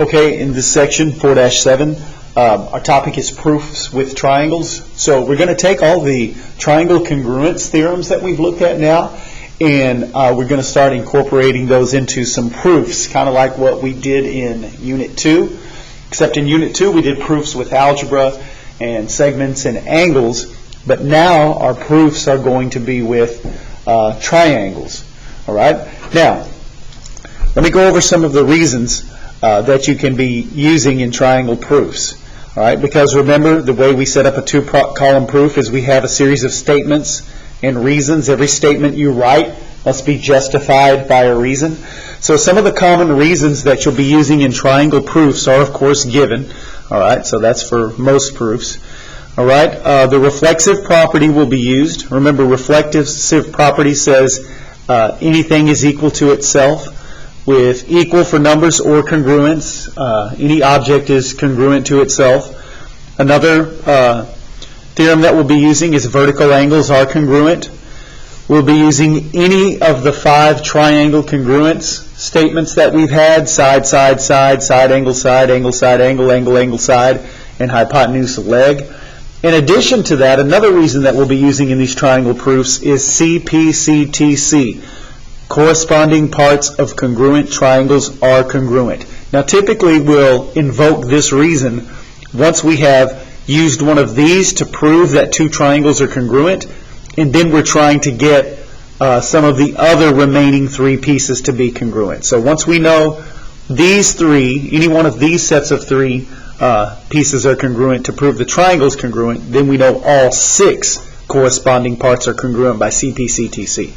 Okay, in this section, 4-7, our topic is proofs with triangles. So we're going to take all the triangle congruence theorems that we've looked at now, and we're going to start incorporating those into some proofs, kind of like what we did in Unit 2. Except in Unit 2, we did proofs with algebra and segments and angles, but now our proofs are going to be with triangles. All right? Now, let me go over some of the reasons that you can be using in triangle proofs. All right? Because remember, the way we set up a two-column proof is we have a series of statements and reasons. Every statement you write must be justified by a reason. So some of the common reasons that you'll be using in triangle proofs are, of course, given. All right? So that's for most proofs. All right? The reflexive property will be used. Remember, reflexive property says anything is equal to itself. With equal for numbers or congruence, any object is congruent to itself. Another theorem that we'll be using is vertical angles are congruent. We'll be using any of the 5 triangle congruence statements that we've had: side, side, side, side, angle, angle, angle, angle, side, and hypotenuse, leg. In addition to that, another reason that we'll be using in these triangle proofs is CPCTC. Corresponding parts of congruent triangles are congruent. Now, typically we'll invoke this reason once we have used one of these to prove that 2 triangles are congruent, and then we're trying to get some of the other remaining 3 pieces to be congruent. So once we know these 3, any one of these sets of 3 pieces are congruent to prove the triangle is congruent, then we know all 6 corresponding parts are congruent by CPCTC.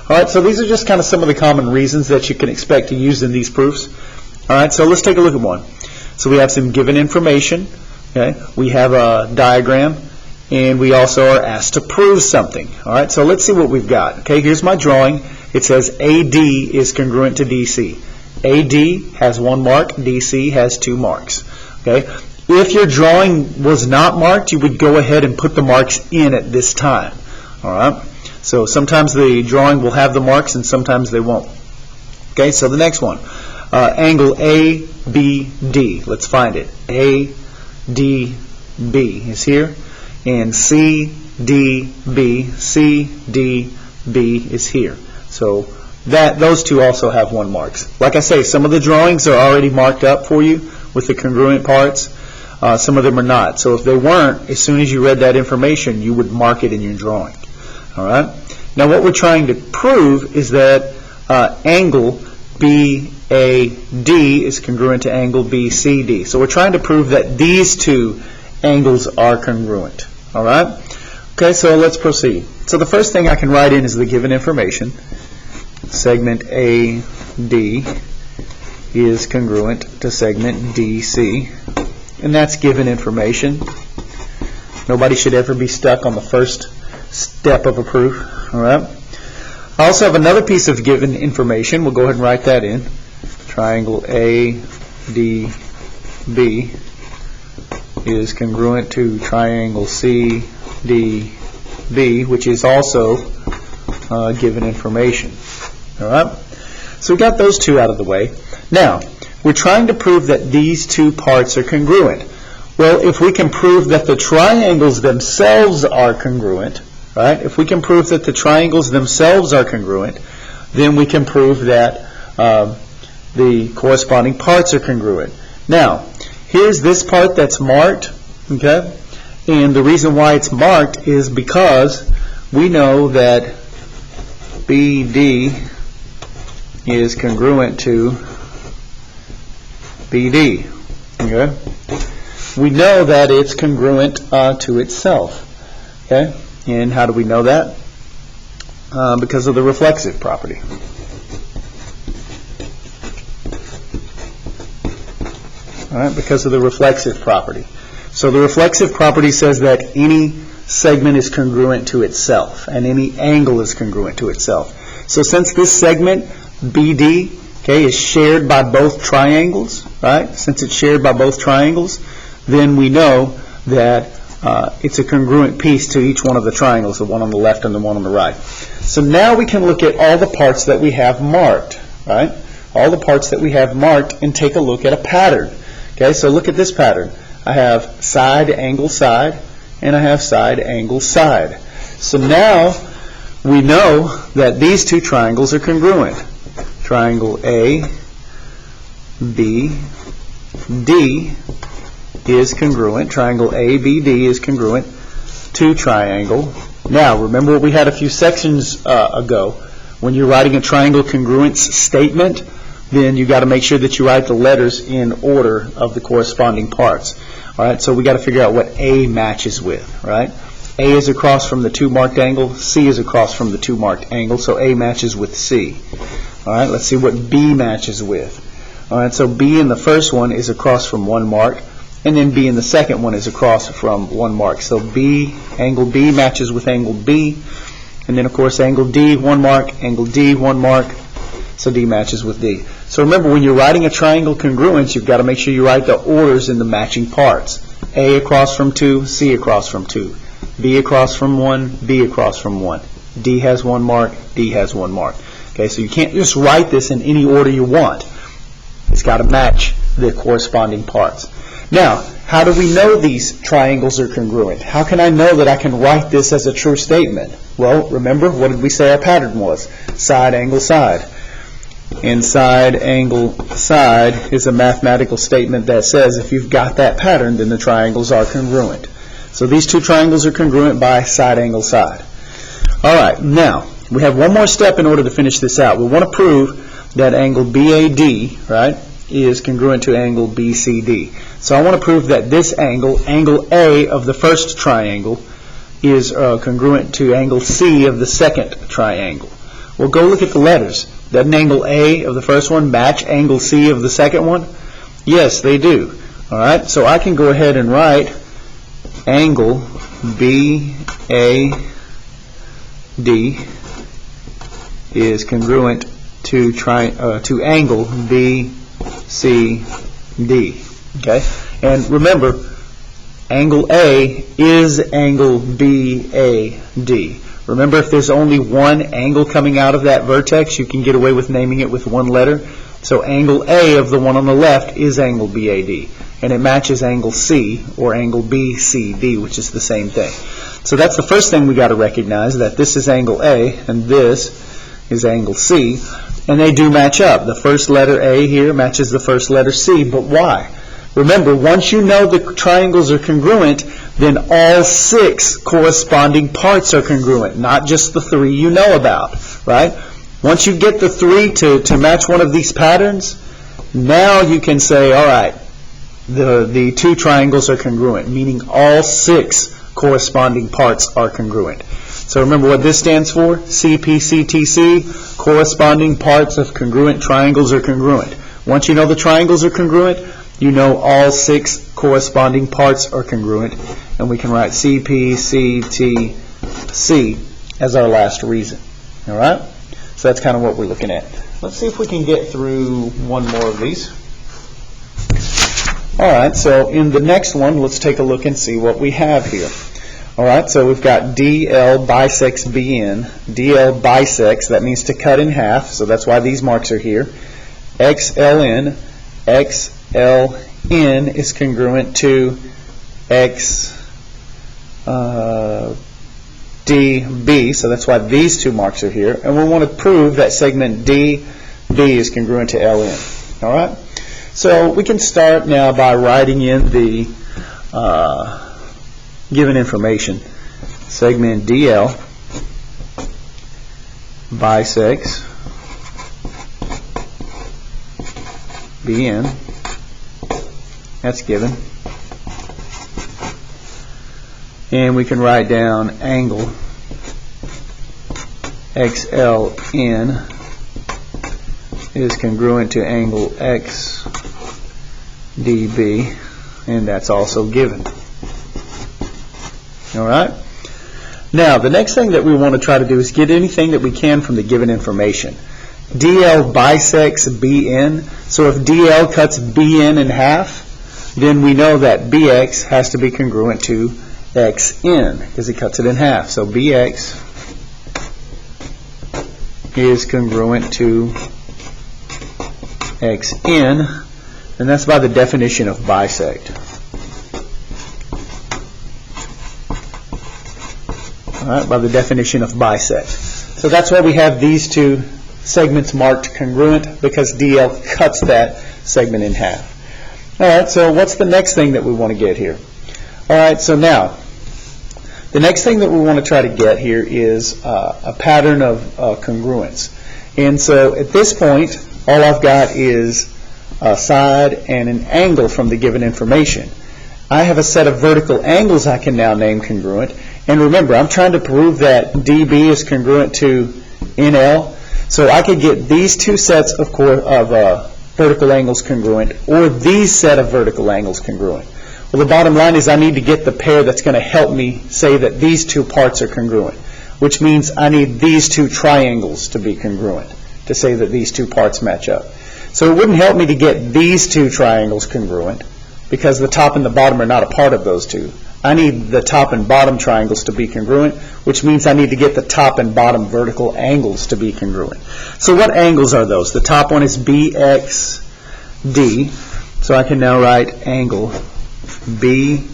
All right, so these are just kind of some of the common reasons that you can expect to use in these proofs. All right, so let's take a look at one. So we have some given information. Okay, we have a diagram, and we also are asked to prove something. All right, so let's see what we've got. Okay, here's my drawing. It says AD is congruent to DC. AD has 1 mark, DC has 2 marks. Okay, if your drawing was not marked, you would go ahead and put the marks in at this time. All right, so sometimes the drawing will have the marks and sometimes they won't. Okay, so the next one, angle ABD. Let's find it. ADB is here, and CDB is here. So those 2 also have 1 marks. Like I say, some of the drawings are already marked up for you with the congruent parts. Some of them are not. So if they weren't, as soon as you read that information, you would mark it in your drawing. All right. Now what we're trying to prove is that angle BAD is congruent to angle BCD. So we're trying to prove that these 2 angles are congruent. All right. Okay, so let's proceed. So the first thing I can write in is the given information. Segment AD is congruent to segment DC, and that's given information. Nobody should ever be stuck on the first step of a proof. All right. I also have another piece of given information. We'll go ahead and write that in. Triangle ADB is congruent to triangle CDB, which is also given information. All right. So we got those 2 out of the way. Now, we're trying to prove that these 2 parts are congruent. Well, if we can prove that the triangles themselves are congruent, right? If we can prove that the triangles themselves are congruent, then we can prove that the corresponding parts are congruent. Now, here's this part that's marked, okay? And the reason why it's marked is because we know that BD is congruent to BD. Okay? We know that it's congruent to itself. Okay? And how do we know that? Because of the reflexive property. All right, because of the reflexive property. So the reflexive property says that any segment is congruent to itself, and any angle is congruent to itself. So since this segment, BD, okay, is shared by both triangles, right? Since it's shared by both triangles, then we know that it's a congruent piece to each one of the triangles, the one on the left and the one on the right. So now we can look at all the parts that we have marked, right? all the parts that we have marked and take a look at a pattern. Okay, so look at this pattern. I have side, angle, side, and I have side, angle, side. So now we know that these two triangles are congruent. Triangle A, B, D is congruent. Triangle ABD is congruent to triangle. Now, remember what we had a few sections ago. When you're writing a triangle congruence statement, then you got to make sure that you write the letters in order of the corresponding parts. All right, so we got to figure out what A matches with, right? A is across from the 2 marked angle, C is across from the 2 marked angle, so A matches with C. All right, let's see what B matches with. All right, so B in the first one is across from 1 mark, and then B in the second one is across from 1 mark. So B, angle B matches with angle B, and then of course angle D, 1 mark, angle D, 1 mark, so D matches with D. So remember, when you're writing a triangle congruence, you've got to make sure you write the orders in the matching parts. A across from 2, C across from 2. B across from 1, B across from 1. D has 1 mark, D has 1 mark. Okay, so you can't just write this in any order you want. It's got to match the corresponding parts. Now, how do we know these triangles are congruent? How can I know that I can write this as a true statement? Well, remember, what did we say our pattern was? Side, angle, side. And side, angle, side is a mathematical statement that says if you've got that pattern, then the triangles are congruent. So these two triangles are congruent by side, angle, side. All right, now, we have one more step in order to finish this out. We want to prove that angle BAD, right, is congruent to angle BCD. So I want to prove that this angle, angle A of the first triangle, is congruent to angle C of the second triangle. Well, go look at the letters. Doesn't angle A of the first one match angle C of the second one? Yes, they do. All right, so I can go ahead and write angle BAD is congruent to angle BCD. Okay, and remember, angle A is angle BAD. Remember, if there's only one angle coming out of that vertex, you can get away with naming it with one letter. So angle A of the one on the left is angle BAD, and it matches angle C or angle BCD, which is the same thing. So that's the first thing we got to recognize, that this is angle A and this is angle C, and they do match up. The first letter A here matches the first letter C, but why? Remember, once you know the triangles are congruent, then all 6 corresponding parts are congruent, not just the 3 you know about, right? Once you get the 3 to match one of these patterns, now you can say, all right, the 2 triangles are congruent, meaning all 6 corresponding parts are congruent. So remember what this stands for? CPCTC, corresponding parts of congruent triangles are congruent. Once you know the triangles are congruent, you know all 6 corresponding parts are congruent, and we can write CPCTC as our last reason. All right? So that's kind of what we're looking at. Let's see if we can get through one more of these. All right, so in the next one, let's take a look and see what we have here. All right, so we've got DL bisects BN. DL bisects, that means to cut in half, so that's why these marks are here. XLN, XLN is congruent to XDB, so that's why these 2 marks are here. And we want to prove that segment DB is congruent to LN. All right? So we can start now by writing in the given information. Segment DL bisects BN. That's given. And we can write down angle XLN is congruent to angle XDB, and that's also given. All right? Now, the next thing that we want to try to do is get anything that we can from the given information. DL bisects BN, so if DL cuts BN in half, then we know that BX has to be congruent to XN, because it cuts it in half. So BX is congruent to xn, and that's by the definition of bisect. All right, by the definition of bisect. So that's why we have these two segments marked congruent, because DL cuts that segment in half. All right, so what's the next thing that we want to get here? All right, so now, the next thing that we want to try to get here is a pattern of congruence. And so at this point, all I've got is a side and an angle from the given information. I have a set of vertical angles I can now name congruent. And remember, I'm trying to prove that DB is congruent to NL. So I could get these two sets of vertical angles congruent, or these set of vertical angles congruent. Well, the bottom line is I need to get the pair that's going to help me say that these two parts are congruent, which means I need these two triangles to be congruent to say that these two parts match up. So it wouldn't help me to get these two triangles congruent, because the top and the bottom are not a part of those two. I need the top and bottom triangles to be congruent, which means I need to get the top and bottom vertical angles to be congruent. So what angles are those? The top one is BXD, so I can now write angle BXD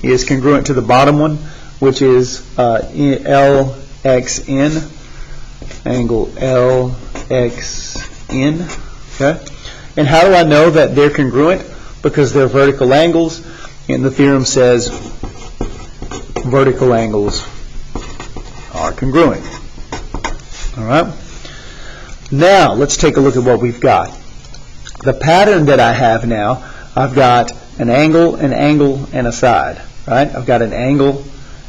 is congruent to the bottom one, which is LXN, angle LXN. Okay? And how do I know that they're congruent? Because they're vertical angles, and the theorem says vertical angles are congruent. All right? Now, let's take a look at what we've got. The pattern that I have now, I've got an angle, and a side. Right? I've got an angle,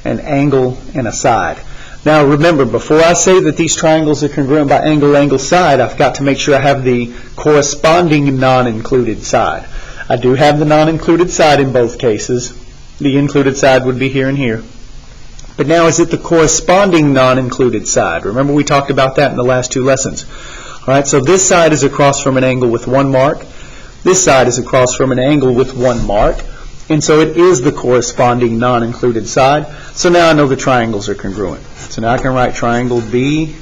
and a side. Now, remember, before I say that these triangles are congruent by angle, side, I've got to make sure I have the corresponding non-included side. I do have the non-included side in both cases. The included side would be here and here. But now, is it the corresponding non-included side? Remember, we talked about that in the last two lessons. All right, so this side is across from an angle with 1 mark. This side is across from an angle with 1 mark. And so it is the corresponding non-included side. So now I know the triangles are congruent. So now I can write triangle BXD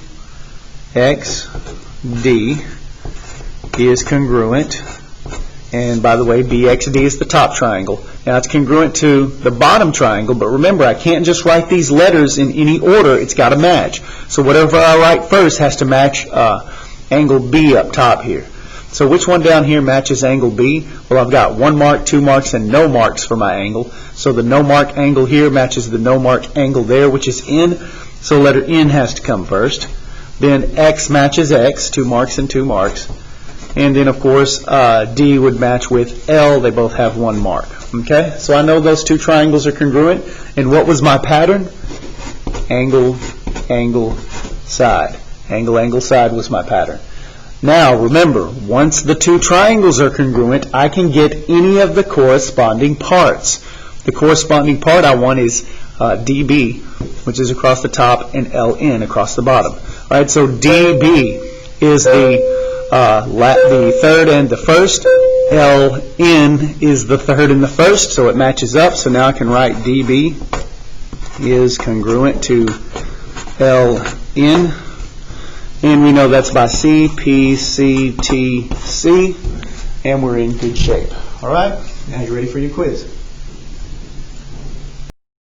is congruent. And by the way, BXD is the top triangle. Now it's congruent to the bottom triangle, but remember, I can't just write these letters in any order. It's got to match. So whatever I write first has to match angle B up top here. So which one down here matches angle B? Well, I've got 1 mark, 2 marks, and no marks for my angle. So the no mark angle here matches the no mark angle there, which is N. So letter N has to come first. Then X matches X, 2 marks and 2 marks. And then, of course, D would match with L. They both have 1 mark. Okay? So I know those two triangles are congruent. And what was my pattern? Angle, side. Angle, side was my pattern. Now, remember, once the two triangles are congruent, I can get any of the corresponding parts. The corresponding part I want is DB, which is across the top, and LN across the bottom. All right, so DB is the third and the first. LN is the third and the first, so it matches up. So now I can write DB is congruent to LN. And we know that's by C, P, C, T, C. And we're in good shape. All right? Now you're ready for your quiz.